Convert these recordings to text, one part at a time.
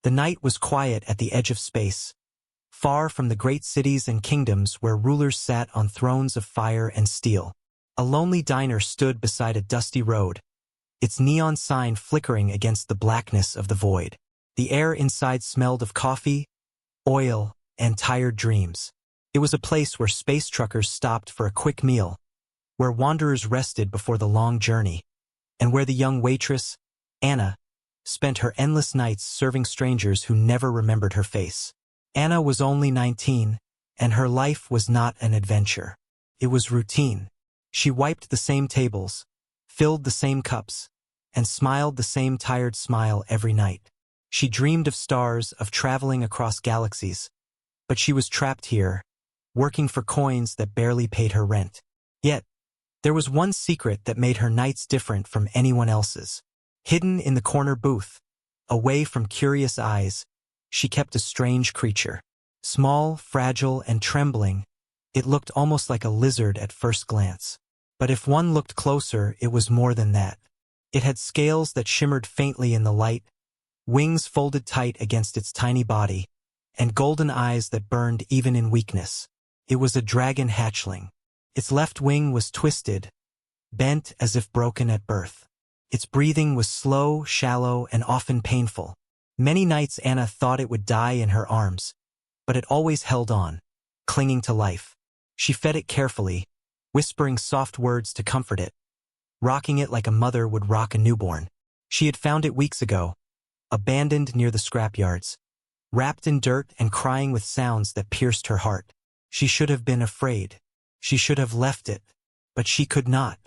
The night was quiet at the edge of space, far from the great cities and kingdoms where rulers sat on thrones of fire and steel. A lonely diner stood beside a dusty road, its neon sign flickering against the blackness of the void. The air inside smelled of coffee, oil, and tired dreams. It was a place where space truckers stopped for a quick meal, where wanderers rested before the long journey, and where the young waitress, Anna, spent her endless nights serving strangers who never remembered her face. Anna was only 19, and her life was not an adventure. It was routine. She wiped the same tables, filled the same cups, and smiled the same tired smile every night. She dreamed of stars, of traveling across galaxies, but she was trapped here, working for coins that barely paid her rent. Yet, there was one secret that made her nights different from anyone else's. Hidden in the corner booth, away from curious eyes, she kept a strange creature. Small, fragile, and trembling, it looked almost like a lizard at first glance. But if one looked closer, it was more than that. It had scales that shimmered faintly in the light, wings folded tight against its tiny body, and golden eyes that burned even in weakness. It was a dragon hatchling. Its left wing was twisted, bent as if broken at birth. Its breathing was slow, shallow, and often painful. Many nights Anna thought it would die in her arms, but it always held on, clinging to life. She fed it carefully, whispering soft words to comfort it, rocking it like a mother would rock a newborn. She had found it weeks ago, abandoned near the scrapyards, wrapped in dirt and crying with sounds that pierced her heart. She should have been afraid. She should have left it, but she could not.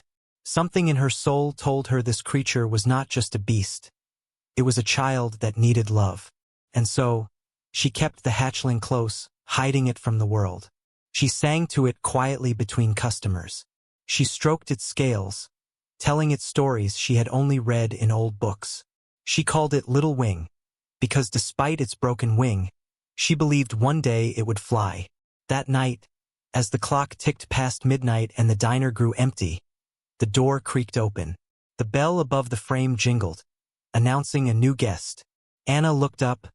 Something in her soul told her this creature was not just a beast. It was a child that needed love. And so, she kept the hatchling close, hiding it from the world. She sang to it quietly between customers. She stroked its scales, telling it stories she had only read in old books. She called it Little Wing, because despite its broken wing, she believed one day it would fly. That night, as the clock ticked past midnight and the diner grew empty, the door creaked open. The bell above the frame jingled, announcing a new guest. Anna looked up,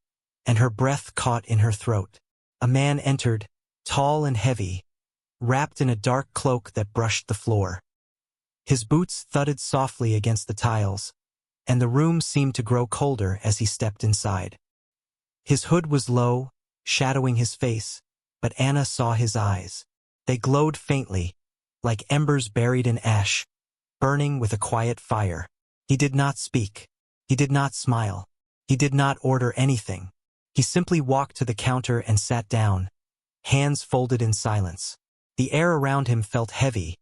and her breath caught in her throat. A man entered, tall and heavy, wrapped in a dark cloak that brushed the floor. His boots thudded softly against the tiles, and the room seemed to grow colder as he stepped inside. His hood was low, shadowing his face, but Anna saw his eyes. They glowed faintly, like embers buried in ash, burning with a quiet fire. He did not speak. He did not smile. He did not order anything. He simply walked to the counter and sat down, hands folded in silence. The air around him felt heavy,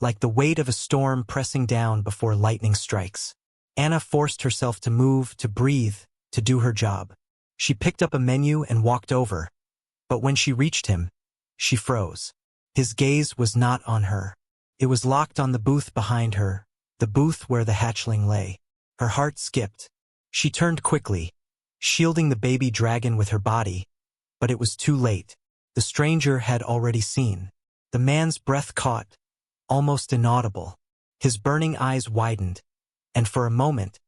like the weight of a storm pressing down before lightning strikes. Anna forced herself to move, to breathe, to do her job. She picked up a menu and walked over, but when she reached him, she froze. His gaze was not on her. It was locked on the booth behind her, the booth where the hatchling lay. Her heart skipped. She turned quickly, shielding the baby dragon with her body, but it was too late. The stranger had already seen. The man's breath caught, almost inaudible. His burning eyes widened, and for a moment,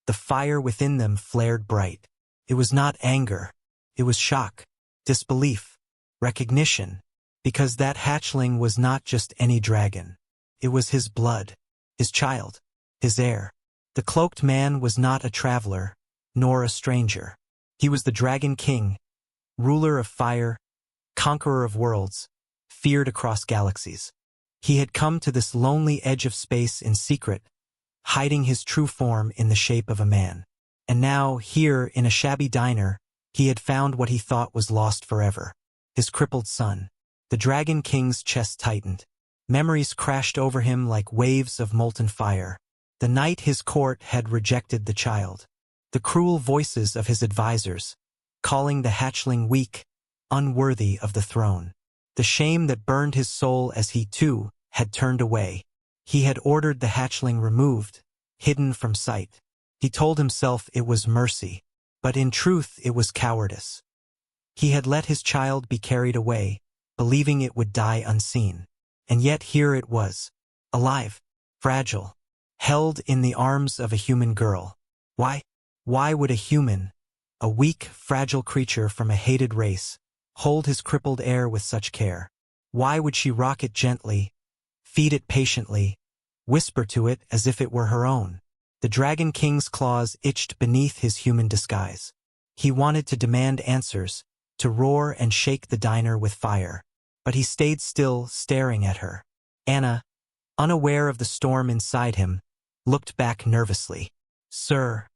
the fire within them flared bright. It was not anger. It was shock, disbelief, recognition, because that hatchling was not just any dragon. It was his blood, his child, his heir. The cloaked man was not a traveler, nor a stranger. He was the Dragon King, ruler of fire, conqueror of worlds, feared across galaxies. He had come to this lonely edge of space in secret, hiding his true form in the shape of a man. And now, here in a shabby diner, he had found what he thought was lost forever. His crippled son. The Dragon King's chest tightened. Memories crashed over him like waves of molten fire. The night his court had rejected the child. The cruel voices of his advisors, calling the hatchling weak, unworthy of the throne. The shame that burned his soul as he, too, had turned away. He had ordered the hatchling removed, hidden from sight. He told himself it was mercy, but in truth it was cowardice. He had let his child be carried away, believing it would die unseen. And yet here it was, alive, fragile, held in the arms of a human girl. Why would a human, a weak, fragile creature from a hated race, hold his crippled heir with such care? Why would she rock it gently, feed it patiently, whisper to it as if it were her own? The Dragon King's claws itched beneath his human disguise. He wanted to demand answers, to roar and shake the diner with fire. But he stayed still, staring at her. Anna, unaware of the storm inside him, looked back nervously. "Sir,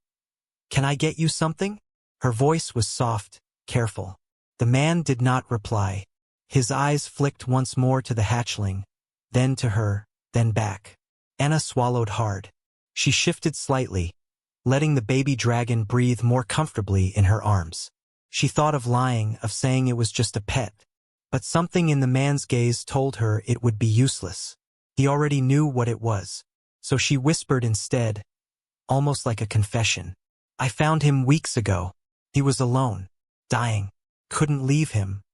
can I get you something?" Her voice was soft, careful. The man did not reply. His eyes flicked once more to the hatchling, then to her, then back. Anna swallowed hard. She shifted slightly, letting the baby dragon breathe more comfortably in her arms. She thought of lying, of saying it was just a pet. But something in the man's gaze told her it would be useless. He already knew what it was. So she whispered instead, almost like a confession. "I found him weeks ago. He was alone, dying. Couldn't leave him.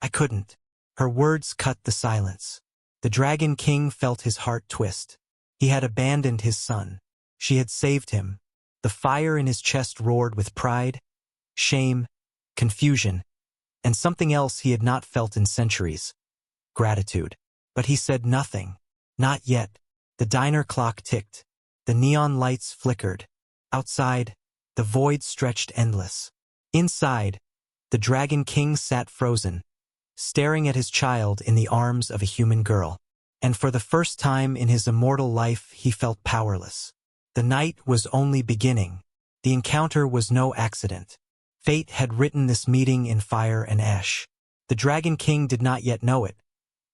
I couldn't." Her words cut the silence. The Dragon King felt his heart twist. He had abandoned his son. She had saved him. The fire in his chest roared with pride, shame, confusion, and something else he had not felt in centuries: gratitude. But he said nothing. Not yet. The diner clock ticked. The neon lights flickered. Outside, the void stretched endless. Inside, the Dragon King sat frozen, staring at his child in the arms of a human girl. And for the first time in his immortal life, he felt powerless. The night was only beginning. The encounter was no accident. Fate had written this meeting in fire and ash. The Dragon King did not yet know it,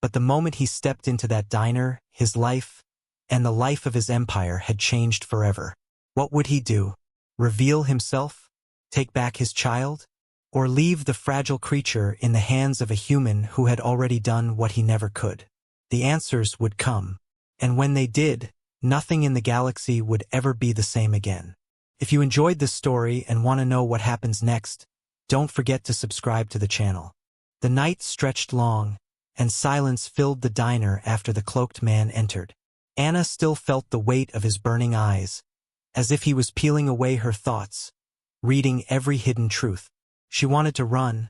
but the moment he stepped into that diner, his life, and the life of his empire had changed forever. What would he do? Reveal himself? Take back his child? Or leave the fragile creature in the hands of a human who had already done what he never could? The answers would come. And when they did, nothing in the galaxy would ever be the same again. If you enjoyed this story and want to know what happens next, don't forget to subscribe to the channel. The night stretched long, and silence filled the diner after the cloaked man entered. Anna still felt the weight of his burning eyes, as if he was peeling away her thoughts, reading every hidden truth. She wanted to run,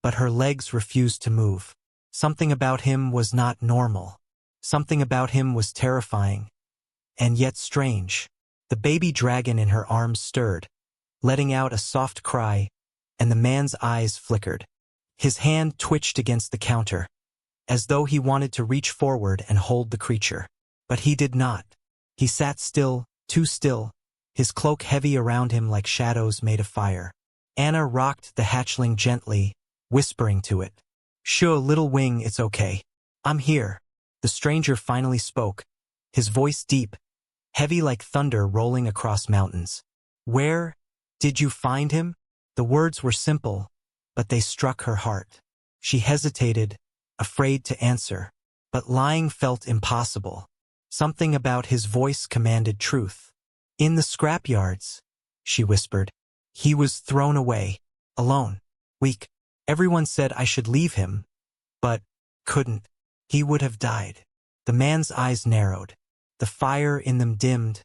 but her legs refused to move. Something about him was not normal. Something about him was terrifying, and yet strange. The baby dragon in her arms stirred, letting out a soft cry, and the man's eyes flickered. His hand twitched against the counter, as though he wanted to reach forward and hold the creature. But he did not. He sat still, too still, his cloak heavy around him like shadows made of fire. Anna rocked the hatchling gently, whispering to it, "Shoo, little wing, it's okay. I'm here." The stranger finally spoke, his voice deep, heavy like thunder rolling across mountains. "Where did you find him?" The words were simple, but they struck her heart. She hesitated, afraid to answer, but lying felt impossible. Something about his voice commanded truth. "In the scrapyards," she whispered. "He was thrown away, alone, weak. Everyone said I should leave him, but couldn't. He would have died." The man's eyes narrowed. The fire in them dimmed,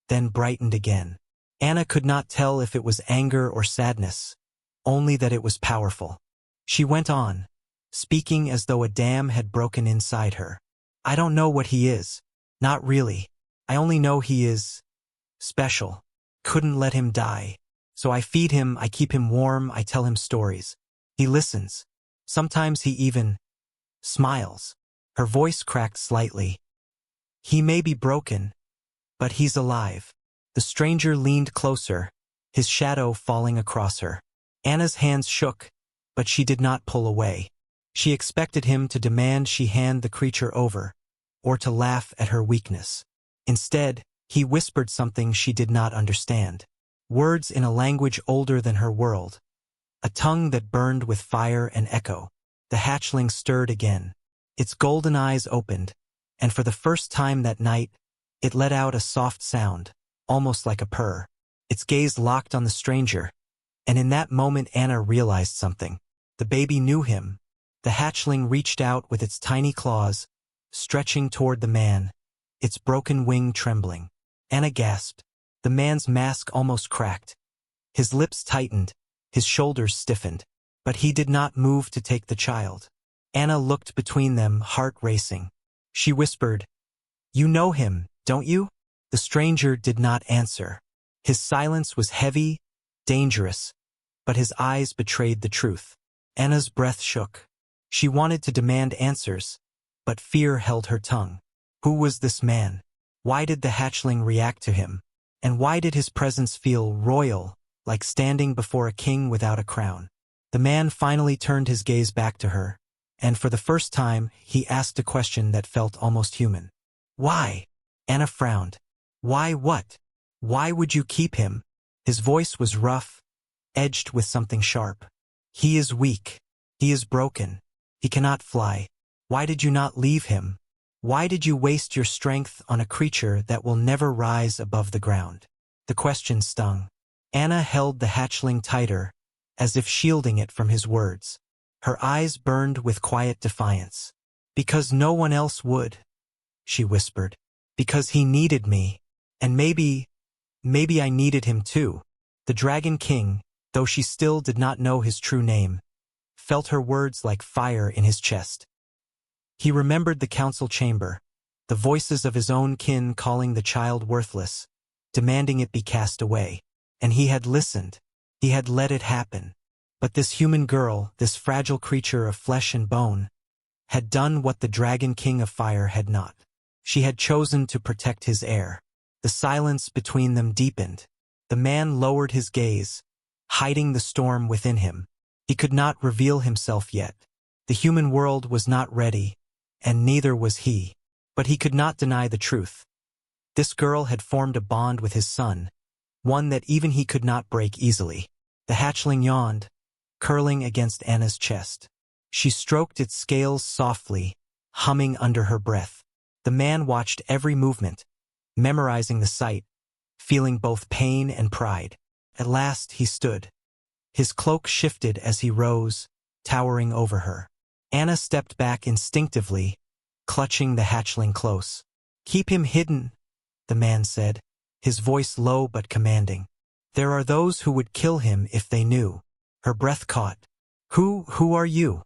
then brightened again. Anna could not tell if it was anger or sadness, only that it was powerful. She went on, speaking as though a dam had broken inside her. "I don't know what he is. Not really. I only know he is special. Couldn't let him die. So I feed him, I keep him warm, I tell him stories. He listens. Sometimes he even smiles." Her voice cracked slightly. "He may be broken, but he's alive." The stranger leaned closer, his shadow falling across her. Anna's hands shook, but she did not pull away. She expected him to demand she hand the creature over, or to laugh at her weakness. Instead, he whispered something she did not understand. Words in a language older than her world. A tongue that burned with fire and echo. The hatchling stirred again. Its golden eyes opened, and for the first time that night, it let out a soft sound, almost like a purr. Its gaze locked on the stranger, and in that moment Anna realized something. The baby knew him. The hatchling reached out with its tiny claws, stretching toward the man, its broken wing trembling. Anna gasped. The man's mask almost cracked, His lips tightened, his shoulders stiffened. But he did not move to take the child. Anna looked between them, heart racing. She whispered, "You know him, don't you?" The stranger did not answer. His silence was heavy, dangerous, but his eyes betrayed the truth. Anna's breath shook. She wanted to demand answers, but fear held her tongue. Who was this man? Why did the hatchling react to him? And why did his presence feel royal, like standing before a king without a crown? The man finally turned his gaze back to her, and for the first time, he asked a question that felt almost human. Why? Anna frowned. Why what? Why would you keep him? His voice was rough, edged with something sharp. He is weak. He is broken. He cannot fly. Why did you not leave him? Why did you waste your strength on a creature that will never rise above the ground? The question stung. Anna held the hatchling tighter, as if shielding it from his words. Her eyes burned with quiet defiance. Because no one else would, she whispered. Because he needed me. And maybe I needed him too. The Dragon King, though she still did not know his true name, felt her words like fire in his chest. He remembered the council chamber, the voices of his own kin calling the child worthless, demanding it be cast away. And he had listened. He had let it happen. But this human girl, this fragile creature of flesh and bone, had done what the Dragon King of Fire had not. She had chosen to protect his heir. The silence between them deepened. The man lowered his gaze, hiding the storm within him. He could not reveal himself yet. The human world was not ready, and neither was he. But he could not deny the truth. This girl had formed a bond with his son, one that even he could not break easily. The hatchling yawned, curling against Anna's chest. She stroked its scales softly, humming under her breath. The man watched every movement, memorizing the sight, feeling both pain and pride. At last he stood. His cloak shifted as he rose, towering over her. Anna stepped back instinctively, clutching the hatchling close. "Keep him hidden," the man said, his voice low but commanding. "There are those who would kill him if they knew." Her breath caught. Who are you?"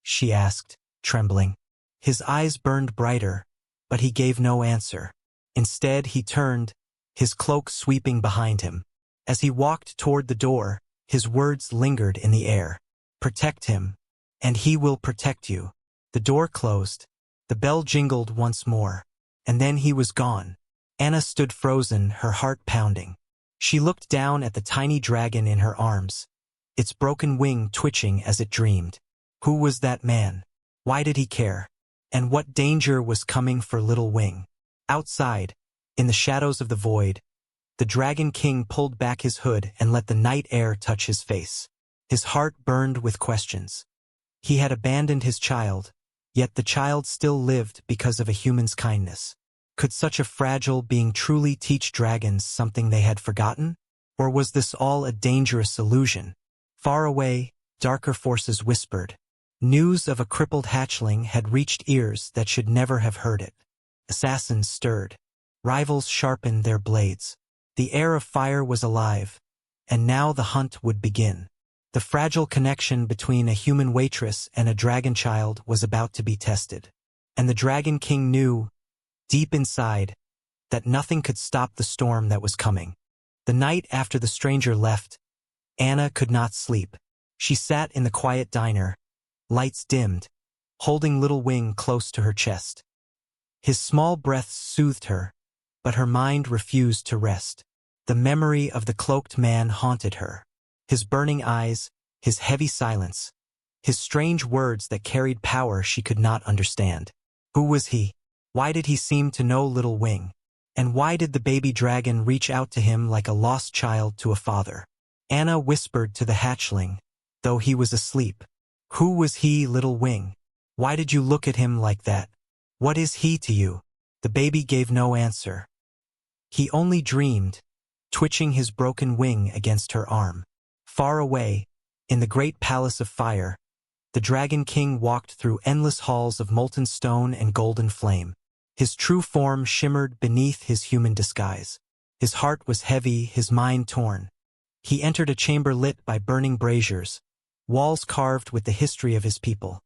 she asked, trembling. His eyes burned brighter, but he gave no answer. Instead, he turned, his cloak sweeping behind him. As he walked toward the door, his words lingered in the air. "Protect him, and he will protect you." The door closed. The bell jingled once more, and then he was gone. Anna stood frozen, her heart pounding. She looked down at the tiny dragon in her arms, its broken wing twitching as it dreamed. Who was that man? Why did he care? And what danger was coming for Little Wing? Outside, in the shadows of the void, the Dragon King pulled back his hood and let the night air touch his face. His heart burned with questions. He had abandoned his child, yet the child still lived because of a human's kindness. Could such a fragile being truly teach dragons something they had forgotten? Or was this all a dangerous illusion? Far away, darker forces whispered. News of a crippled hatchling had reached ears that should never have heard it. Assassins stirred. Rivals sharpened their blades. The air of fire was alive, and now the hunt would begin. The fragile connection between a human waitress and a dragon child was about to be tested. And the Dragon King knew, deep inside, that nothing could stop the storm that was coming. The night after the stranger left, Anna could not sleep. She sat in the quiet diner, lights dimmed, holding Little Wing close to her chest. His small breaths soothed her, but her mind refused to rest. The memory of the cloaked man haunted her. His burning eyes, his heavy silence, his strange words that carried power she could not understand. Who was he? Why did he seem to know Little Wing? And why did the baby dragon reach out to him like a lost child to a father? Anna whispered to the hatchling, though he was asleep. Who was he, Little Wing? Why did you look at him like that? What is he to you? The baby gave no answer. He only dreamed, twitching his broken wing against her arm. Far away, in the great palace of fire, the Dragon King walked through endless halls of molten stone and golden flame. His true form shimmered beneath his human disguise. His heart was heavy, his mind torn. He entered a chamber lit by burning braziers, walls carved with the history of his people.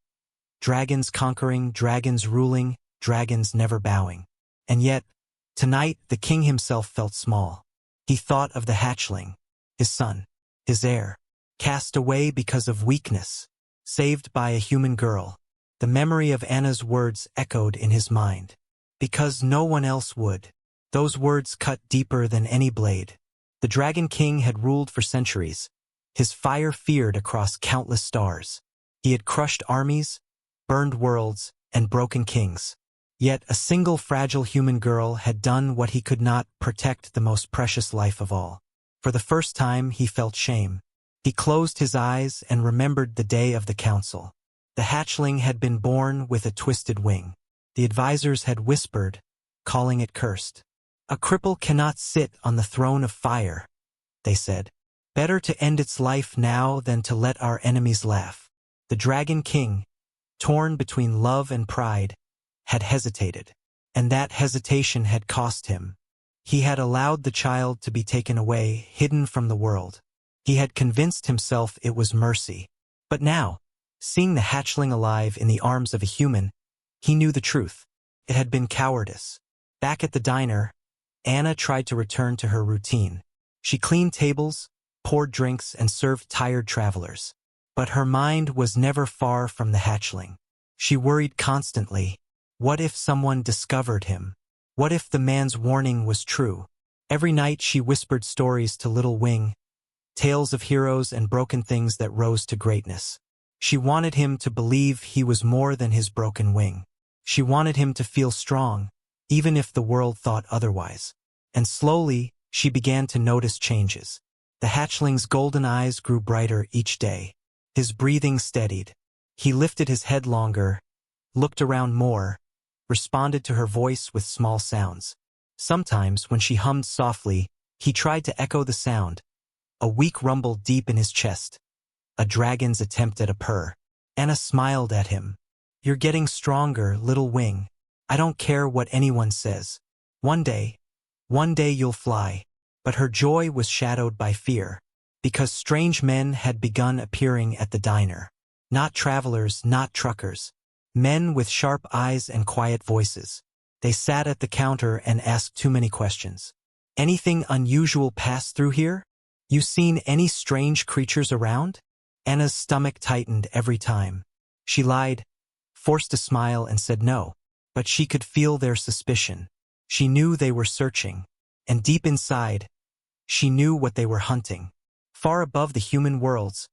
Dragons conquering, dragons ruling, dragons never bowing. And yet, tonight the king himself felt small. He thought of the hatchling, his son, his heir, cast away because of weakness, saved by a human girl. The memory of Anna's words echoed in his mind. Because no one else would. Those words cut deeper than any blade. The Dragon King had ruled for centuries, his fire feared across countless stars. He had crushed armies, burned worlds, and broken kings. Yet a single fragile human girl had done what he could not: protect the most precious life of all. For the first time he felt shame. He closed his eyes and remembered the day of the council. The hatchling had been born with a twisted wing. The advisors had whispered, calling it cursed. A cripple cannot sit on the throne of fire, they said. Better to end its life now than to let our enemies laugh. The Dragon King, torn between love and pride, had hesitated. And that hesitation had cost him. He had allowed the child to be taken away, hidden from the world. He had convinced himself it was mercy. But now, seeing the hatchling alive in the arms of a human, he knew the truth. It had been cowardice. Back at the diner, Anna tried to return to her routine. She cleaned tables, poured drinks, and served tired travelers. But her mind was never far from the hatchling. She worried constantly. What if someone discovered him? What if the man's warning was true? Every night she whispered stories to Little Wing, tales of heroes and broken things that rose to greatness. She wanted him to believe he was more than his broken wing. She wanted him to feel strong, even if the world thought otherwise. And slowly, she began to notice changes. The hatchling's golden eyes grew brighter each day. His breathing steadied. He lifted his head longer, looked around more, responded to her voice with small sounds. Sometimes, when she hummed softly, he tried to echo the sound. A weak rumble deep in his chest. A dragon's attempt at a purr. Anna smiled at him. You're getting stronger, Little Wing. I don't care what anyone says. One day you'll fly. But her joy was shadowed by fear, because strange men had begun appearing at the diner. Not travelers, not truckers. Men with sharp eyes and quiet voices. They sat at the counter and asked too many questions. Anything unusual pass through here? You seen any strange creatures around? Anna's stomach tightened every time. She lied, forced a smile, and said no. But she could feel their suspicion. She knew they were searching. And deep inside, she knew what they were hunting. Far above the human worlds,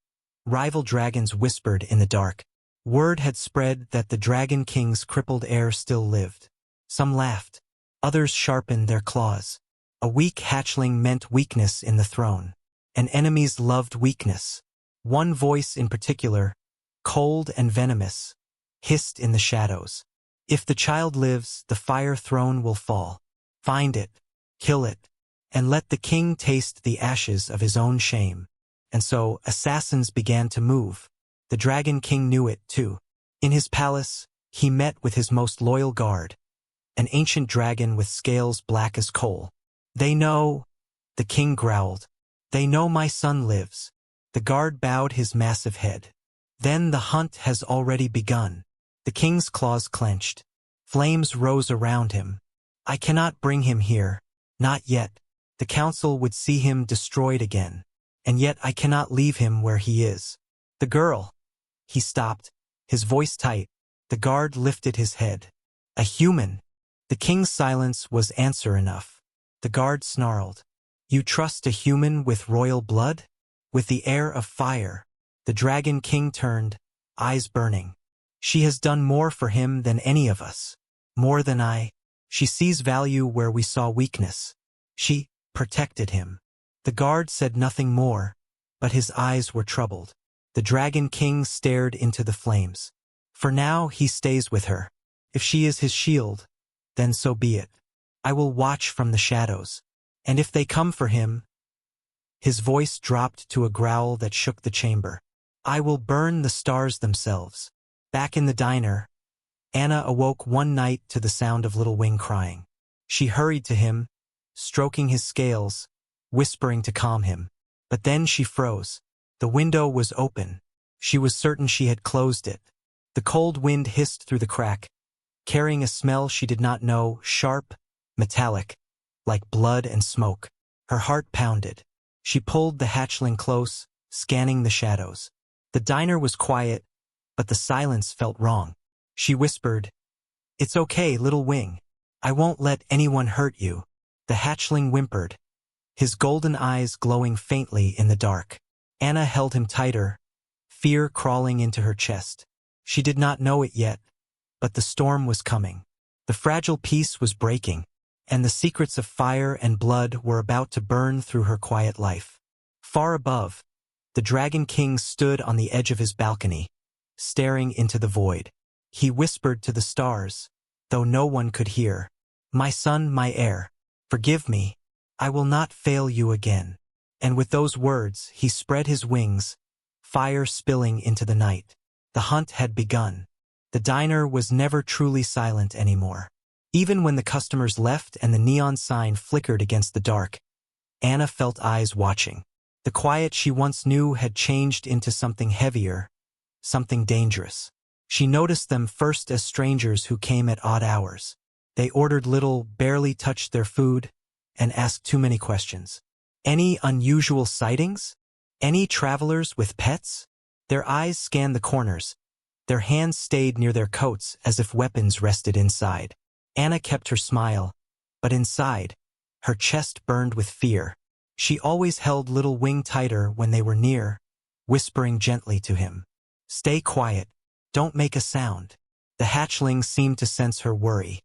rival dragons whispered in the dark. Word had spread that the Dragon King's crippled heir still lived. Some laughed. Others sharpened their claws. A weak hatchling meant weakness in the throne. And enemies loved weakness. One voice in particular, cold and venomous, hissed in the shadows. If the child lives, the fire throne will fall. Find it, kill it, and let the king taste the ashes of his own shame. And so, assassins began to move. The Dragon King knew it, too. In his palace, he met with his most loyal guard, an ancient dragon with scales black as coal. They know, the king growled. They know my son lives. The guard bowed his massive head. Then the hunt has already begun. The king's claws clenched. Flames rose around him. I cannot bring him here. Not yet. The council would see him destroyed again. And yet I cannot leave him where he is. The girl. He stopped, his voice tight. The guard lifted his head. A human. The king's silence was answer enough. The guard snarled. You trust a human with royal blood? With the air of fire. The Dragon King turned, eyes burning. She has done more for him than any of us. More than I. She sees value where we saw weakness. She protected him. The guard said nothing more, but his eyes were troubled. The Dragon King stared into the flames. For now he stays with her. If she is his shield, then so be it. I will watch from the shadows. And if they come for him... His voice dropped to a growl that shook the chamber. I will burn the stars themselves. Back in the diner, Anna awoke one night to the sound of Little Wing crying. She hurried to him, stroking his scales, whispering to calm him. But then she froze. The window was open. She was certain she had closed it. The cold wind hissed through the crack, carrying a smell she did not know, sharp, metallic, like blood and smoke. Her heart pounded. She pulled the hatchling close, scanning the shadows. The diner was quiet, but the silence felt wrong. She whispered, "It's okay, little wing. I won't let anyone hurt you." The hatchling whimpered, his golden eyes glowing faintly in the dark. Anna held him tighter, fear crawling into her chest. She did not know it yet, but the storm was coming. The fragile peace was breaking, and the secrets of fire and blood were about to burn through her quiet life. Far above, the Dragon King stood on the edge of his balcony, staring into the void. He whispered to the stars, though no one could hear, "My son, my heir, forgive me. I will not fail you again." And with those words, he spread his wings, fire spilling into the night. The hunt had begun. The diner was never truly silent anymore. Even when the customers left and the neon sign flickered against the dark, Anna felt eyes watching. The quiet she once knew had changed into something heavier, something dangerous. She noticed them first as strangers who came at odd hours. They ordered little, barely touched their food, and asked too many questions. Any unusual sightings? Any travelers with pets? Their eyes scanned the corners. Their hands stayed near their coats as if weapons rested inside. Anna kept her smile, but inside, her chest burned with fear. She always held little wing tighter when they were near, whispering gently to him, "Stay quiet. Don't make a sound." The hatchling seemed to sense her worry.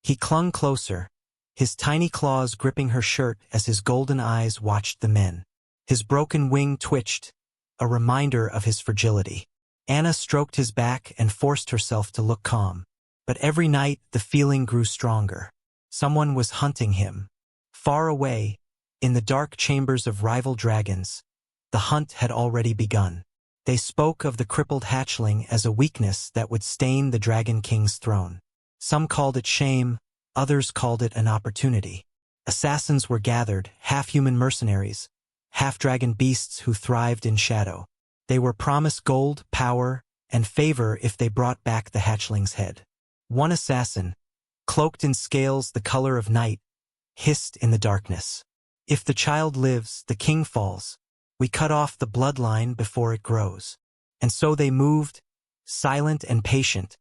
He clung closer, his tiny claws gripping her shirt as his golden eyes watched the men. His broken wing twitched, a reminder of his fragility. Anna stroked his back and forced herself to look calm. But every night the feeling grew stronger. Someone was hunting him. Far away, in the dark chambers of rival dragons, the hunt had already begun. They spoke of the crippled hatchling as a weakness that would stain the Dragon King's throne. Some called it shame, others called it an opportunity. Assassins were gathered, half-human mercenaries, half-dragon beasts who thrived in shadow. They were promised gold, power, and favor if they brought back the hatchling's head. One assassin, cloaked in scales the color of night, hissed in the darkness, "If the child lives, the king falls. We cut off the bloodline before it grows." And so they moved, silent and patient,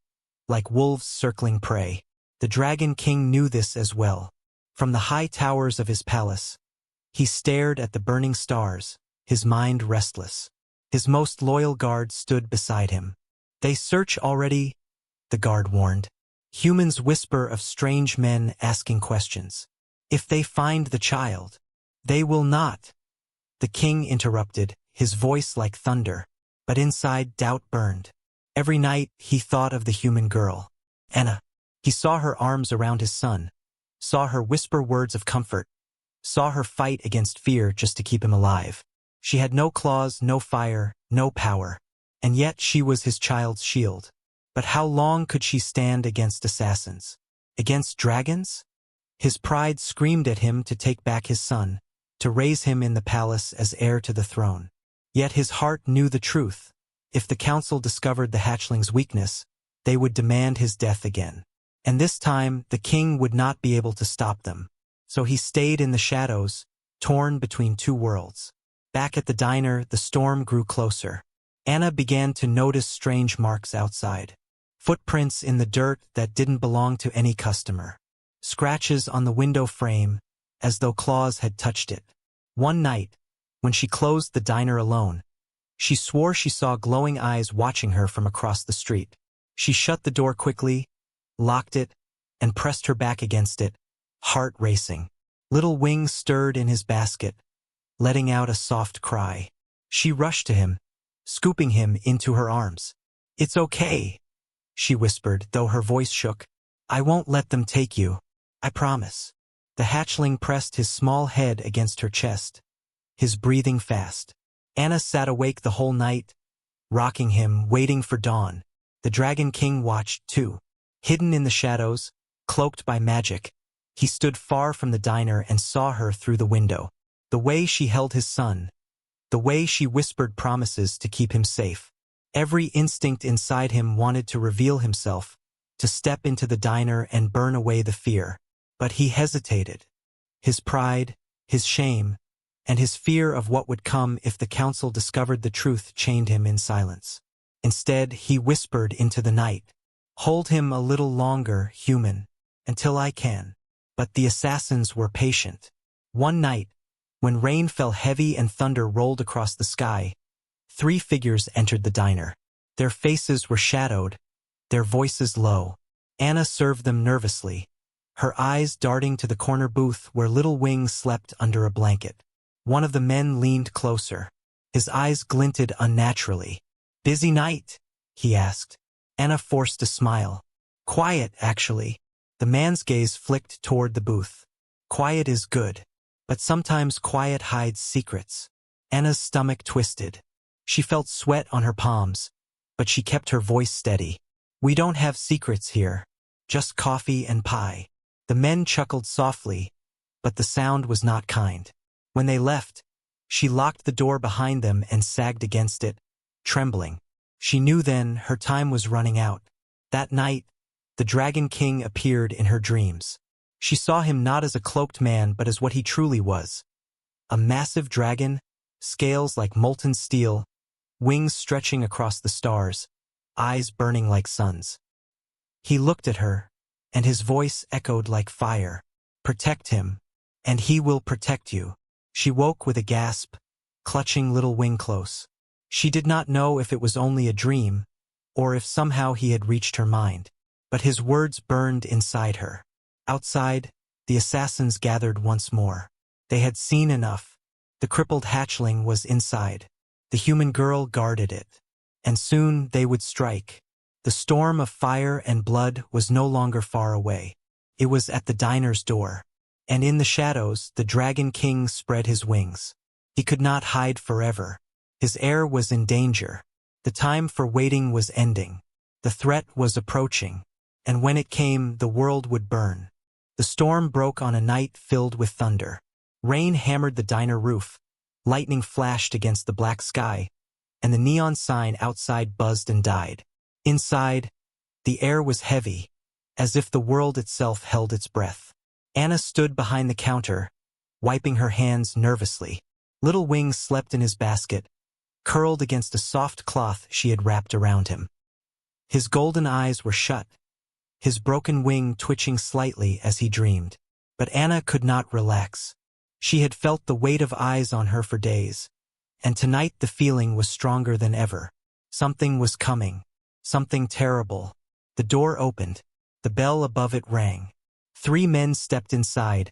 like wolves circling prey. The Dragon King knew this as well. From the high towers of his palace, he stared at the burning stars, his mind restless. His most loyal guard stood beside him. "They search already," the guard warned. "Humans whisper of strange men asking questions. If they find the child, they will not." The king interrupted, his voice like thunder, but inside doubt burned. Every night he thought of the human girl, Anna. He saw her arms around his son, saw her whisper words of comfort, saw her fight against fear just to keep him alive. She had no claws, no fire, no power, and yet she was his child's shield. But how long could she stand against assassins? Against dragons? His pride screamed at him to take back his son, to raise him in the palace as heir to the throne. Yet his heart knew the truth. If the council discovered the hatchling's weakness, they would demand his death again. And this time, the king would not be able to stop them. So he stayed in the shadows, torn between two worlds. Back at the diner, the storm grew closer. Anna began to notice strange marks outside. Footprints in the dirt that didn't belong to any customer. Scratches on the window frame, as though claws had touched it. One night, when she closed the diner alone, she swore she saw glowing eyes watching her from across the street. She shut the door quickly, locked it, and pressed her back against it, heart racing. Little wings stirred in his basket, letting out a soft cry. She rushed to him, scooping him into her arms. "It's okay," she whispered, though her voice shook. "I won't let them take you. I promise." The hatchling pressed his small head against her chest, his breathing fast. Anna sat awake the whole night, rocking him, waiting for dawn. The Dragon King watched, too. Hidden in the shadows, cloaked by magic, he stood far from the diner and saw her through the window. The way she held his son, the way she whispered promises to keep him safe. Every instinct inside him wanted to reveal himself, to step into the diner and burn away the fear. But he hesitated. His pride, his shame, and his fear of what would come if the council discovered the truth chained him in silence. Instead, he whispered into the night, "Hold him a little longer, human, until I can." But the assassins were patient. One night, when rain fell heavy and thunder rolled across the sky, 3 figures entered the diner. Their faces were shadowed, their voices low. Anna served them nervously, her eyes darting to the corner booth where Little Wing slept under a blanket. One of the men leaned closer. His eyes glinted unnaturally. "Busy night?" he asked. Anna forced a smile. "Quiet, actually." The man's gaze flicked toward the booth. "Quiet is good. But sometimes quiet hides secrets." Anna's stomach twisted. She felt sweat on her palms, but she kept her voice steady. "We don't have secrets here. Just coffee and pie." The men chuckled softly, but the sound was not kind. When they left, she locked the door behind them and sagged against it, trembling. She knew then her time was running out. That night, the Dragon King appeared in her dreams. She saw him not as a cloaked man but as what he truly was. A massive dragon, scales like molten steel, wings stretching across the stars, eyes burning like suns. He looked at her, and his voice echoed like fire. "Protect him, and he will protect you." She woke with a gasp, clutching Little Wing close. She did not know if it was only a dream, or if somehow he had reached her mind. But his words burned inside her. Outside, the assassins gathered once more. They had seen enough. The crippled hatchling was inside. The human girl guarded it. And soon they would strike. The storm of fire and blood was no longer far away. It was at the diner's door. And in the shadows, the Dragon King spread his wings. He could not hide forever. His heir was in danger. The time for waiting was ending. The threat was approaching. And when it came, the world would burn. The storm broke on a night filled with thunder. Rain hammered the diner roof. Lightning flashed against the black sky, and the neon sign outside buzzed and died. Inside, the air was heavy, as if the world itself held its breath. Anna stood behind the counter, wiping her hands nervously. Little Wing slept in his basket, curled against a soft cloth she had wrapped around him. His golden eyes were shut, his broken wing twitching slightly as he dreamed. But Anna could not relax. She had felt the weight of eyes on her for days, and tonight the feeling was stronger than ever. Something was coming. Something terrible. The door opened. The bell above it rang. 3 men stepped inside,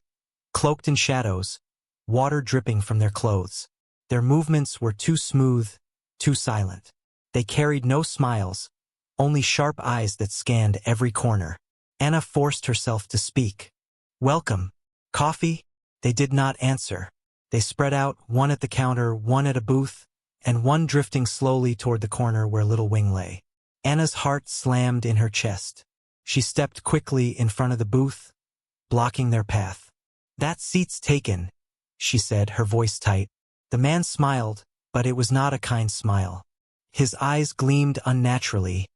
cloaked in shadows, water dripping from their clothes. Their movements were too smooth, too silent. They carried no smiles, only sharp eyes that scanned every corner. Anna forced herself to speak. "Welcome. Coffee?" They did not answer. They spread out, one at the counter, one at a booth, and one drifting slowly toward the corner where Little Wing lay. Anna's heart slammed in her chest. She stepped quickly in front of the booth, blocking their path. "That seat's taken," she said, her voice tight. The man smiled, but it was not a kind smile. His eyes gleamed unnaturally,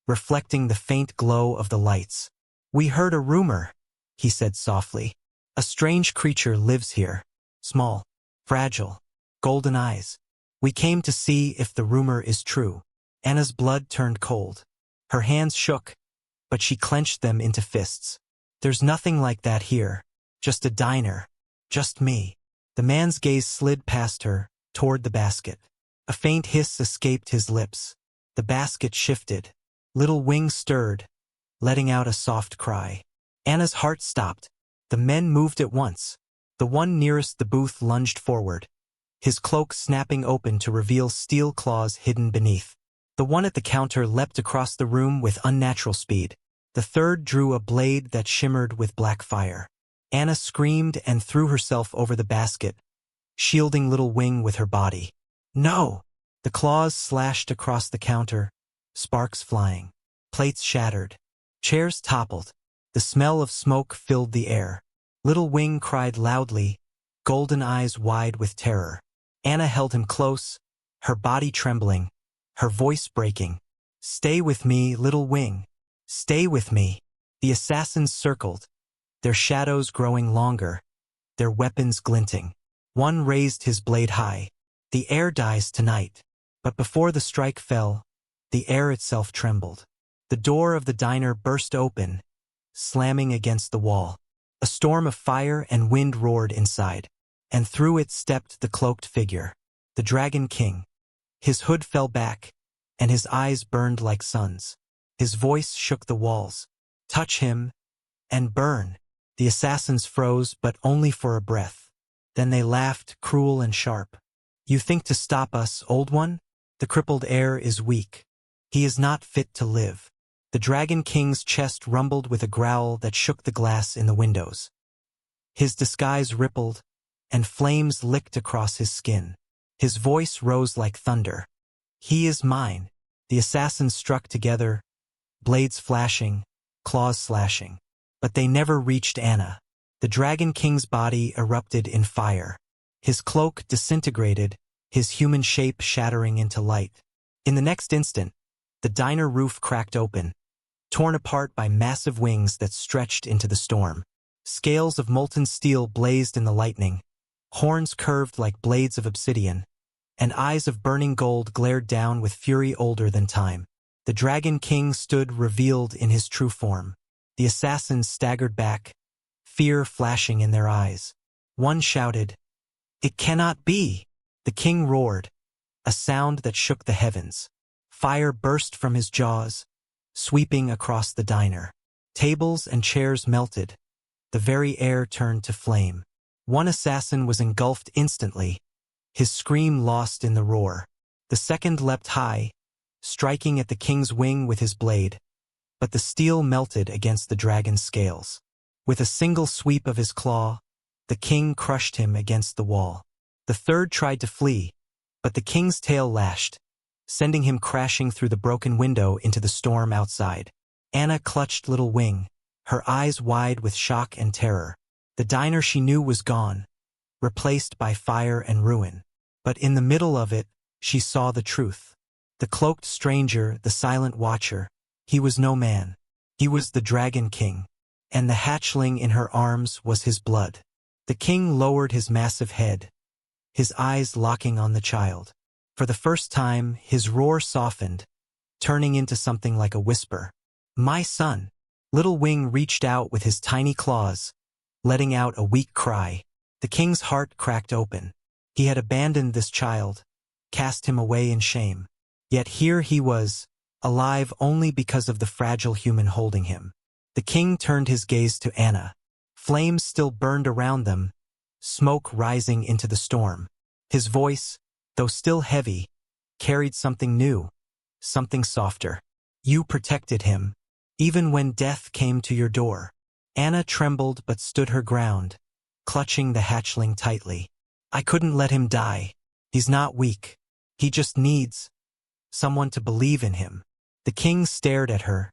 reflecting the faint glow of the lights. "We heard a rumor," he said softly. "A strange creature lives here. Small, fragile, golden eyes. We came to see if the rumor is true." Anna's blood turned cold. Her hands shook, but she clenched them into fists. "There's nothing like that here. Just a diner. Just me." The man's gaze slid past her, toward the basket. A faint hiss escaped his lips. The basket shifted. Little Wing stirred, letting out a soft cry. Anna's heart stopped. The men moved at once. The one nearest the booth lunged forward, his cloak snapping open to reveal steel claws hidden beneath. The one at the counter leapt across the room with unnatural speed. The third drew a blade that shimmered with black fire. Anna screamed and threw herself over the basket, shielding Little Wing with her body. "No!" The claws slashed across the counter, sparks flying. Plates shattered. Chairs toppled. The smell of smoke filled the air. Little Wing cried loudly, golden eyes wide with terror. Anna held him close, her body trembling, her voice breaking. "Stay with me, little wing. Stay with me." The assassins circled, their shadows growing longer, their weapons glinting. One raised his blade high. "The air dies tonight." But before the strike fell, the air itself trembled. The door of the diner burst open, slamming against the wall. A storm of fire and wind roared inside, and through it stepped the cloaked figure, the Dragon King. His hood fell back, and his eyes burned like suns. His voice shook the walls. "Touch him, and burn." The assassins froze, but only for a breath. Then they laughed, cruel and sharp. "You think to stop us, old one? The crippled heir is weak. He is not fit to live." The Dragon King's chest rumbled with a growl that shook the glass in the windows. His disguise rippled, and flames licked across his skin. His voice rose like thunder. "He is mine." The assassins struck together, blades flashing, claws slashing. But they never reached Anna. The Dragon King's body erupted in fire. His cloak disintegrated, his human shape shattering into light. In the next instant, the diner roof cracked open, torn apart by massive wings that stretched into the storm. Scales of molten steel blazed in the lightning, horns curved like blades of obsidian, and eyes of burning gold glared down with fury older than time. The Dragon King stood revealed in his true form. The assassins staggered back, fear flashing in their eyes. One shouted, "It cannot be!" The king roared, a sound that shook the heavens. Fire burst from his jaws, sweeping across the diner. Tables and chairs melted. The very air turned to flame. One assassin was engulfed instantly, his scream lost in the roar. The second leapt high, striking at the king's wing with his blade, but the steel melted against the dragon's scales. With a single sweep of his claw, the king crushed him against the wall. The third tried to flee, but the king's tail lashed, sending him crashing through the broken window into the storm outside. Anna clutched little wing, her eyes wide with shock and terror. The diner she knew was gone, replaced by fire and ruin. But in the middle of it, she saw the truth. The cloaked stranger, the silent watcher, he was no man. He was the Dragon King, and the hatchling in her arms was his blood. The king lowered his massive head, his eyes locking on the child. For the first time, his roar softened, turning into something like a whisper. "My son!" Little Wing reached out with his tiny claws, letting out a weak cry. The king's heart cracked open. He had abandoned this child, cast him away in shame. Yet here he was, alive only because of the fragile human holding him. The king turned his gaze to Anna. Flames still burned around them, smoke rising into the storm. His voice, though still heavy, carried something new, something softer. "You protected him, even when death came to your door." Anna trembled but stood her ground, clutching the hatchling tightly. "I couldn't let him die. He's not weak. He just needs someone to believe in him." The king stared at her,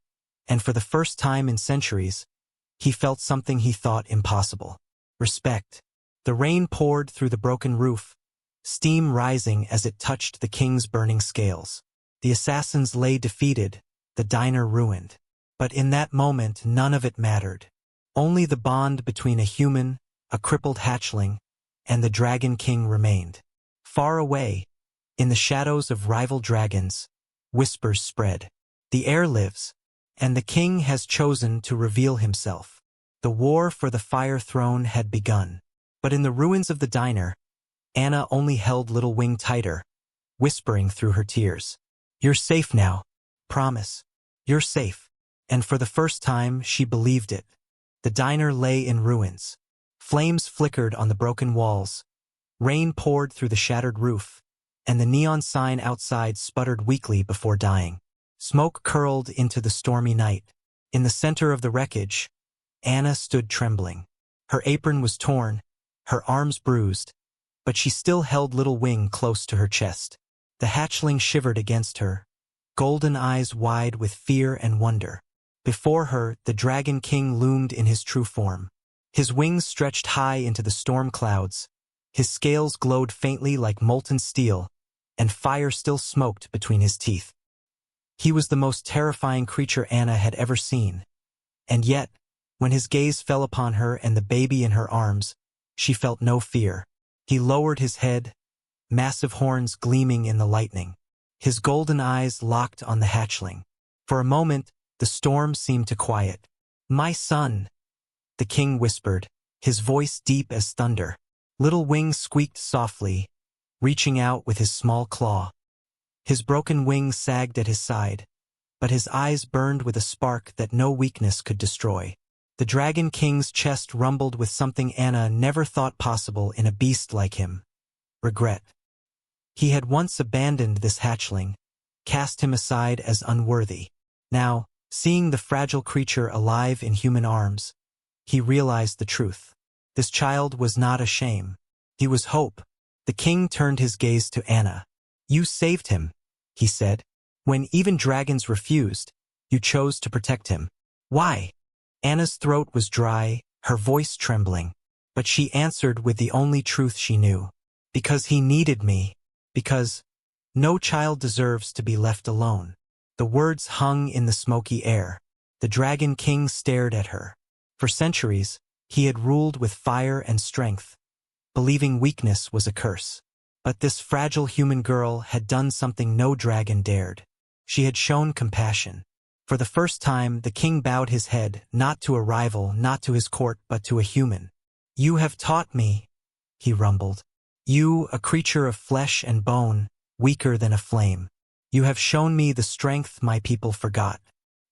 and for the first time in centuries, he felt something he thought impossible. Respect. The rain poured through the broken roof, steam rising as it touched the king's burning scales. The assassins lay defeated, the diner ruined. But in that moment, none of it mattered. Only the bond between a human, a crippled hatchling, and the Dragon King remained. Far away, in the shadows of rival dragons, whispers spread. The heir lives, and the king has chosen to reveal himself. The war for the Fire Throne had begun. But in the ruins of the diner, Anna only held Little Wing tighter, whispering through her tears. "You're safe now. Promise. You're safe." And for the first time, she believed it. The diner lay in ruins. Flames flickered on the broken walls. Rain poured through the shattered roof, and the neon sign outside sputtered weakly before dying. Smoke curled into the stormy night. In the center of the wreckage, Anna stood trembling. Her apron was torn, her arms bruised, but she still held Little Wing close to her chest. The hatchling shivered against her, golden eyes wide with fear and wonder. Before her, the Dragon King loomed in his true form. His wings stretched high into the storm clouds, His scales glowed faintly like molten steel, and fire still smoked between his teeth. He was the most terrifying creature Anna had ever seen. And yet, when his gaze fell upon her and the baby in her arms, she felt no fear. He lowered his head, massive horns gleaming in the lightning. His golden eyes locked on the hatchling. For a moment, the storm seemed to quiet. "My son," the king whispered, his voice deep as thunder. Little Wing squeaked softly, reaching out with his small claw. His broken wing sagged at his side, but his eyes burned with a spark that no weakness could destroy. The Dragon King's chest rumbled with something Anna never thought possible in a beast like him: regret. He had once abandoned this hatchling, cast him aside as unworthy. Now, seeing the fragile creature alive in human arms, he realized the truth. This child was not a shame. He was hope. The king turned his gaze to Anna. "You saved him," he said. "When even dragons refused, you chose to protect him. Why?" Anna's throat was dry, her voice trembling, but she answered with the only truth she knew. "Because he needed me. Because no child deserves to be left alone." The words hung in the smoky air. The Dragon King stared at her. For centuries, he had ruled with fire and strength, believing weakness was a curse. But this fragile human girl had done something no dragon dared. She had shown compassion. For the first time, the king bowed his head, not to a rival, not to his court, but to a human. "You have taught me," he rumbled. "You, a creature of flesh and bone, weaker than a flame. You have shown me the strength my people forgot.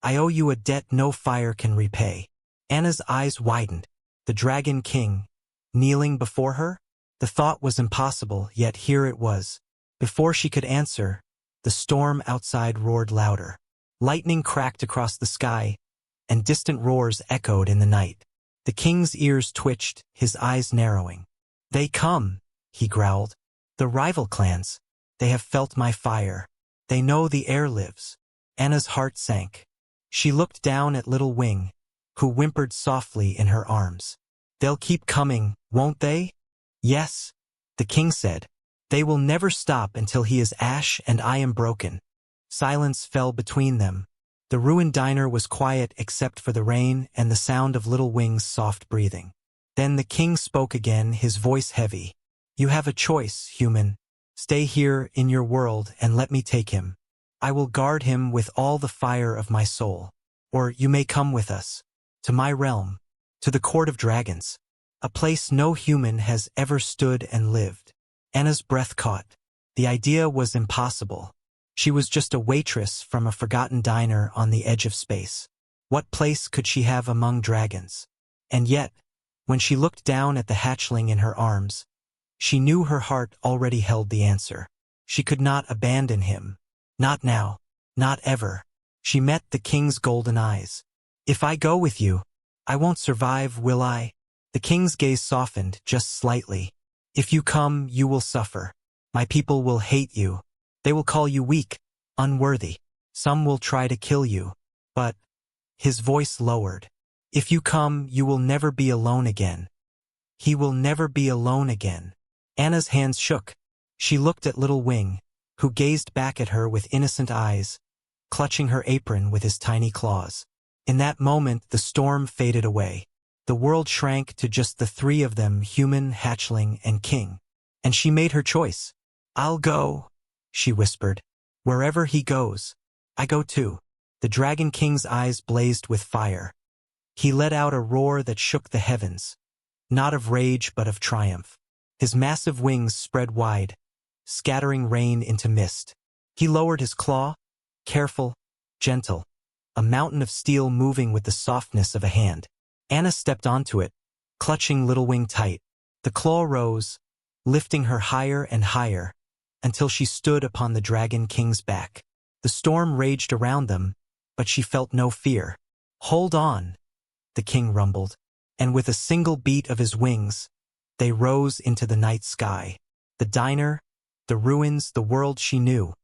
I owe you a debt no fire can repay." Anna's eyes widened. The Dragon King, kneeling before her? The thought was impossible, yet here it was. Before she could answer, the storm outside roared louder. Lightning cracked across the sky, and distant roars echoed in the night. The king's ears twitched, his eyes narrowing. "They come," he growled. "The rival clans. They have felt my fire. They know the air lives." Anna's heart sank. She looked down at Little Wing, who whimpered softly in her arms. "They'll keep coming, won't they?" "Yes," the king said. "They will never stop until he is ash and I am broken." Silence fell between them. The ruined diner was quiet except for the rain and the sound of Little Wing's soft breathing. Then the king spoke again, his voice heavy. "You have a choice, human. Stay here in your world and let me take him. I will guard him with all the fire of my soul. Or you may come with us, to my realm, to the court of dragons, a place no human has ever stood and lived." Anna's breath caught. The idea was impossible. She was just a waitress from a forgotten diner on the edge of space. What place could she have among dragons? And yet, when she looked down at the hatchling in her arms, she knew her heart already held the answer. She could not abandon him. Not now. Not ever. She met the king's golden eyes. "If I go with you, I won't survive, will I?" The king's gaze softened, just slightly. "If you come, you will suffer. My people will hate you. They will call you weak, unworthy. Some will try to kill you. But," his voice lowered, "if you come, you will never be alone again. He will never be alone again." Anna's hands shook. She looked at Little Wing, who gazed back at her with innocent eyes, clutching her apron with his tiny claws. In that moment, the storm faded away. The world shrank to just the three of them, human, hatchling, and king. And she made her choice. "I'll go," she whispered. "Wherever he goes, I go too." The Dragon King's eyes blazed with fire. He let out a roar that shook the heavens, not of rage but of triumph. His massive wings spread wide, scattering rain into mist. He lowered his claw, careful, gentle, a mountain of steel moving with the softness of a hand. Anna stepped onto it, clutching Little Wing tight. The claw rose, lifting her higher and higher, until she stood upon the Dragon King's back. The storm raged around them, but she felt no fear. "Hold on," the king rumbled, and with a single beat of his wings, they rose into the night sky. The diner, the ruins, the world she knew,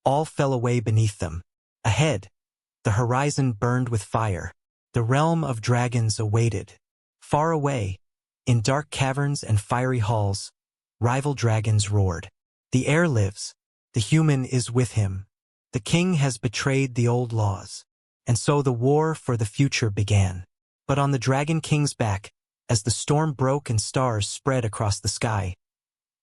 all fell away beneath them. Ahead, the horizon burned with fire. The realm of dragons awaited. Far away, in dark caverns and fiery halls, rival dragons roared. The heir lives. The human is with him. The king has betrayed the old laws. And so the war for the future began. But on the Dragon King's back, as the storm broke and stars spread across the sky,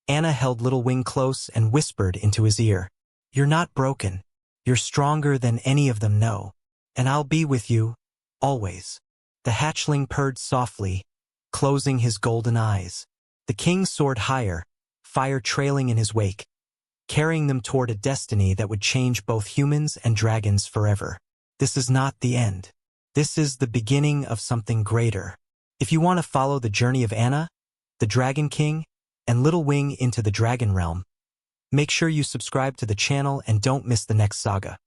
Anna held Little Wing close and whispered into his ear, "You're not broken. You're stronger than any of them know. And I'll be with you, always." The hatchling purred softly, closing his golden eyes. The king soared higher, fire trailing in his wake, carrying them toward a destiny that would change both humans and dragons forever. This is not the end. This is the beginning of something greater. If you want to follow the journey of Anna, the Dragon King, and Little Wing into the Dragon Realm, make sure you subscribe to the channel and don't miss the next saga.